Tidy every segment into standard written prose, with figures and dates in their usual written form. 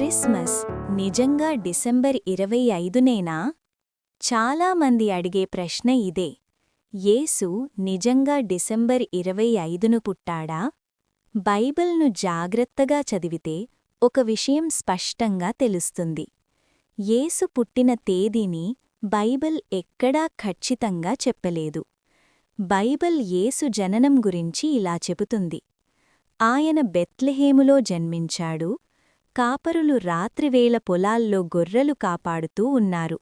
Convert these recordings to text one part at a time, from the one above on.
Christmas నిజంగా December 25నేనా? చాలామంది అడిగే ప్రశ్న ఇదే. యేసు నిజంగా డిసెంబర్ 25ను పుట్టాడా? బైబిల్ను జాగ్రత్తగా చదివితే ఒక విషయం స్పష్టంగా తెలుస్తుంది. యేసు పుట్టిన తేదీని బైబిల్ ఎక్కడా ఖచ్చితంగా చెప్పలేదు. బైబిల్ యేసు జననం గురించి ఇలా చెబుతుంది. ఆయన బెత్లెహేములో జన్మించాడు. కాపరులు రాత్రివేళ పొలాల్లో గొర్రెలు కాపాడుతూ ఉన్నారు.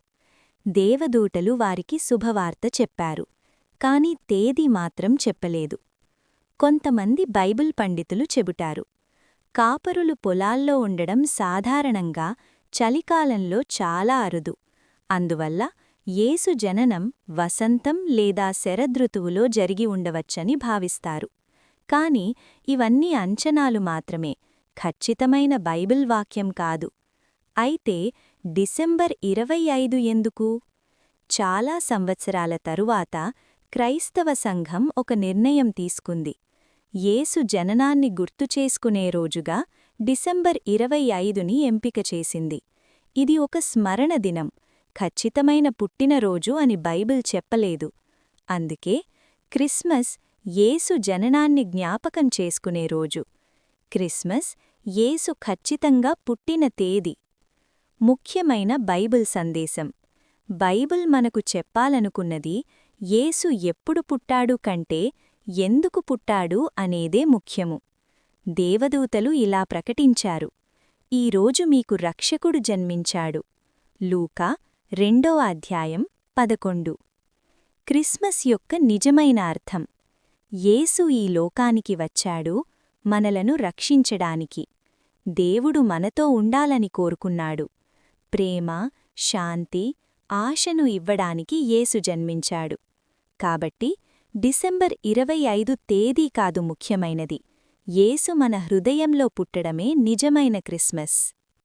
దేవదూతలు వారికి శుభవార్త చెప్పారు. కాని తేదీ మాత్రం చెప్పలేదు. కొంతమంది బైబిల్ పండితులు చెబుతారు, కాపరులు పొలాల్లో ఉండడం సాధారణంగా చలికాలంలో చాలా అరుదు. అందువల్ల యేసు జననం వసంతం లేదా శరదృతువులో జరిగి ఉండవచ్చని భావిస్తారు. కాని ఇవన్నీ అంచనాలు మాత్రమే, ఖచ్చితమైన బైబిల్ వాక్యం కాదు. అయితే డిసెంబర్ 25 ఎందుకు? చాలా సంవత్సరాల తరువాత క్రైస్తవ సంఘం ఒక నిర్ణయం తీసుకుంది. యేసు జననాన్ని గుర్తుచేసుకునే రోజుగా డిసెంబర్ 25ని ఎంపిక చేసింది. ఇది ఒక స్మరణ దినం, ఖచ్చితమైన పుట్టినరోజు అని బైబిల్ చెప్పలేదు. అందుకే క్రిస్మస్ యేసు జననాన్ని జ్ఞాపకం చేసుకునే రోజు. క్రిస్మస్ యేసు ఖచ్చితంగా పుట్టిన తేదీ. ముఖ్యమైన బైబిల్ సందేశం. బైబిల్ మనకు చెప్పాలనుకున్నది యేసు ఎప్పుడు పుట్టాడు కంటే ఎందుకు పుట్టాడు అనేదే ముఖ్యము. దేవదూతలు ఇలా ప్రకటించారు, ఈరోజు మీకు రక్షకుడు జన్మించాడు. లూకా 2:11. క్రిస్మస్ యొక్క నిజమైన అర్థం. యేసు ఈ లోకానికి వచ్చాడు మనలను రక్షించడానికి. దేవుడు మనతో ఉండాలని కోరుకున్నాడు. ప్రేమ, శాంతి, ఆశను ఇవ్వడానికి యేసు జన్మించాడు. కాబట్టి డిసెంబర్ 25 తేదీ కాదు ముఖ్యమైనది, యేసు మన హృదయంలో పుట్టడమే నిజమైన క్రిస్మస్.